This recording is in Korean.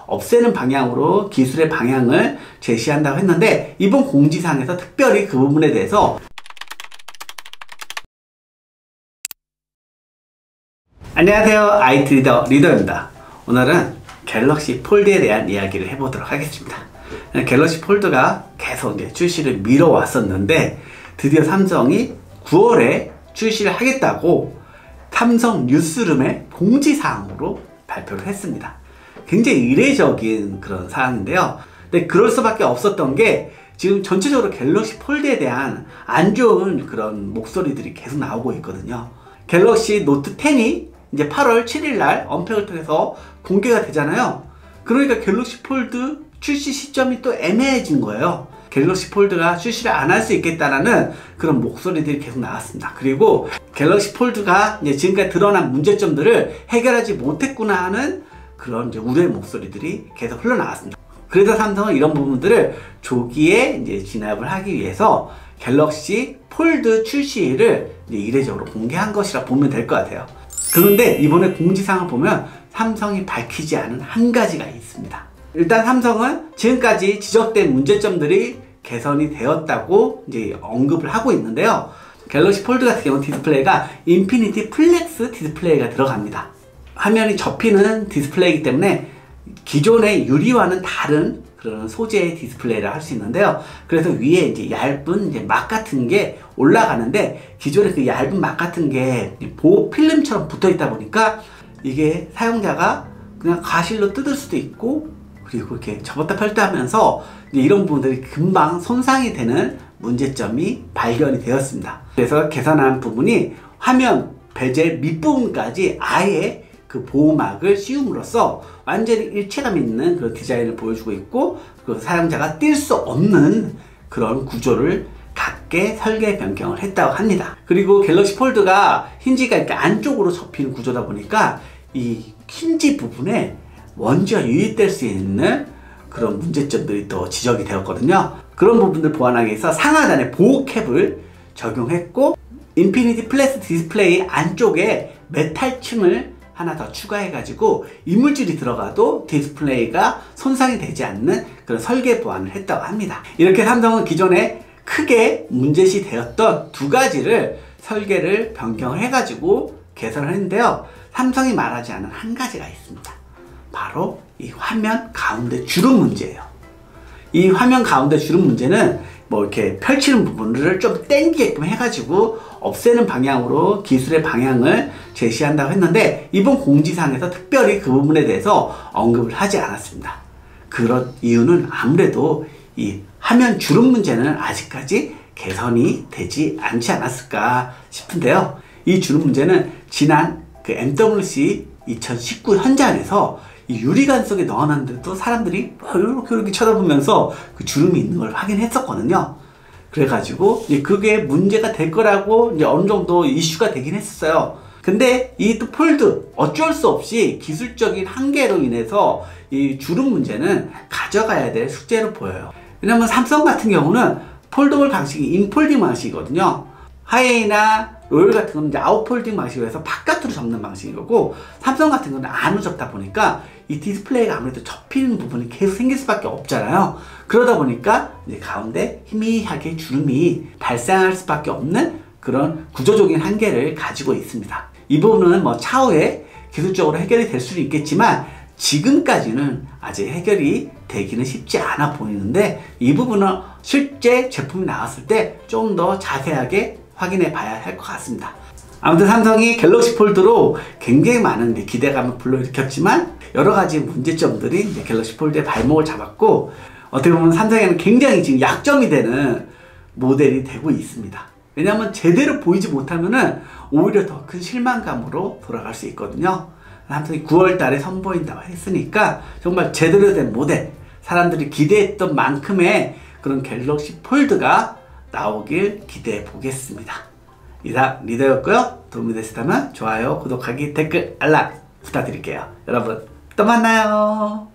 없애는 방향으로 기술의 방향을 제시한다고 했는데, 이번 공지사항에서 특별히 그 부분에 대해서 안녕하세요, IT 리더입니다. 오늘은 갤럭시 폴드에 대한 이야기를 해보도록 하겠습니다. 갤럭시 폴드가 계속 이제 출시를 미뤄왔었는데, 드디어 삼성이 9월에 출시를 하겠다고 삼성 뉴스룸의 공지사항으로 발표를 했습니다. 굉장히 이례적인 그런 사항인데요. 근데 그럴 수밖에 없었던 게, 지금 전체적으로 갤럭시 폴드에 대한 안 좋은 그런 목소리들이 계속 나오고 있거든요. 갤럭시 노트 10이 이제 8월 7일날 언팩을 통해서 공개가 되잖아요. 그러니까 갤럭시 폴드 출시 시점이 또 애매해진 거예요. 갤럭시 폴드가 출시를 안 할 수 있겠다라는 그런 목소리들이 계속 나왔습니다. 그리고 갤럭시 폴드가 이제 지금까지 드러난 문제점들을 해결하지 못했구나 하는 그런 이제 우려의 목소리들이 계속 흘러나왔습니다. 그래서 삼성은 이런 부분들을 조기에 이제 진압을 하기 위해서 갤럭시 폴드 출시를 이제 이례적으로 공개한 것이라 보면 될 것 같아요. 그런데 이번에 공지사항을 보면 삼성이 밝히지 않은 한 가지가 있습니다. 일단 삼성은 지금까지 지적된 문제점들이 개선이 되었다고 이제 언급을 하고 있는데요. 갤럭시 폴드 같은 경우는 디스플레이가 인피니티 플렉스 디스플레이가 들어갑니다. 화면이 접히는 디스플레이이기 때문에 기존의 유리와는 다른 그런 소재의 디스플레이를 할 수 있는데요. 그래서 위에 이제 얇은 이제 막 같은 게 올라가는데, 기존에 그 얇은 막 같은 게 보호 필름처럼 붙어 있다 보니까 이게 사용자가 그냥 가실로 뜯을 수도 있고, 그리고 이렇게 접었다 펼다 하면서 이런 부분들이 금방 손상이 되는 문제점이 발견이 되었습니다. 그래서 개선한 부분이 화면 베젤 밑부분까지 아예 그 보호막을 씌움으로써 완전히 일체감 있는 그런 디자인을 보여주고 있고, 그 사용자가 뛸 수 없는 그런 구조를 갖게 설계 변경을 했다고 합니다. 그리고 갤럭시 폴드가 힌지가 이렇게 안쪽으로 접히는 구조다 보니까 이 힌지 부분에 먼지가 유입될 수 있는 그런 문제점들이 또 지적이 되었거든요. 그런 부분들 보완하기 위해서 상하단에 보호 캡을 적용했고, 인피니티 플렉스 디스플레이 안쪽에 메탈층을 하나 더 추가해가지고 이물질이 들어가도 디스플레이가 손상이 되지 않는 그런 설계 보완을 했다고 합니다. 이렇게 삼성은 기존에 크게 문제시 되었던 두 가지를 설계를 변경을 해가지고 개선을 했는데요. 삼성이 말하지 않은 한 가지가 있습니다. 바로 이 화면 가운데 주름 문제예요. 이 화면 가운데 주름 문제는 뭐 이렇게 펼치는 부분을 좀 당기게끔 해가지고 없애는 방향으로 기술의 방향을 제시한다고 했는데, 이번 공지사항에서 특별히 그 부분에 대해서 언급을 하지 않았습니다. 그런 이유는 아무래도 이 화면 주름 문제는 아직까지 개선이 되지 않지 않았을까 싶은데요. 이 주름 문제는 지난 그 MWC 2019 현장에서 이 유리관 속에 넣어놨는데도 사람들이 이렇게 쳐다보면서 그 주름이 있는 걸 확인했었거든요. 그래가지고 그게 문제가 될 거라고 이제 어느 정도 이슈가 되긴 했었어요. 근데 이 또 폴드 어쩔 수 없이 기술적인 한계로 인해서 이 주름 문제는 가져가야 될 숙제로 보여요. 왜냐면 삼성 같은 경우는 폴더블 방식이 인폴딩 방식이거든요. 하이에나 로열 같은 경우는 이제 아웃폴딩 방식으로 해서 바깥으로 접는 방식인 거고, 삼성 같은 경우는 안으로 접다 보니까 이 디스플레이가 아무래도 접히는 부분이 계속 생길 수밖에 없잖아요. 그러다 보니까 이제 가운데 희미하게 주름이 발생할 수밖에 없는 그런 구조적인 한계를 가지고 있습니다. 이 부분은 뭐 차후에 기술적으로 해결이 될 수는 있겠지만 지금까지는 아직 해결이 되기는 쉽지 않아 보이는데, 이 부분은 실제 제품이 나왔을 때 좀 더 자세하게 확인해 봐야 할 것 같습니다. 아무튼 삼성이 갤럭시 폴드로 굉장히 많은 기대감을 불러일으켰지만 여러가지 문제점들이 이제 갤럭시 폴드의 발목을 잡았고, 어떻게 보면 삼성에는 굉장히 지금 약점이 되는 모델이 되고 있습니다. 왜냐하면 제대로 보이지 못하면은 오히려 더 큰 실망감으로 돌아갈 수 있거든요. 삼성이 9월 달에 선보인다고 했으니까 정말 제대로 된 모델, 사람들이 기대했던 만큼의 그런 갤럭시 폴드가 나오길 기대해 보겠습니다. 이상 리더였고요. 도움이 되셨다면 좋아요, 구독하기, 댓글, 알람 부탁드릴게요. 여러분 또 만나요.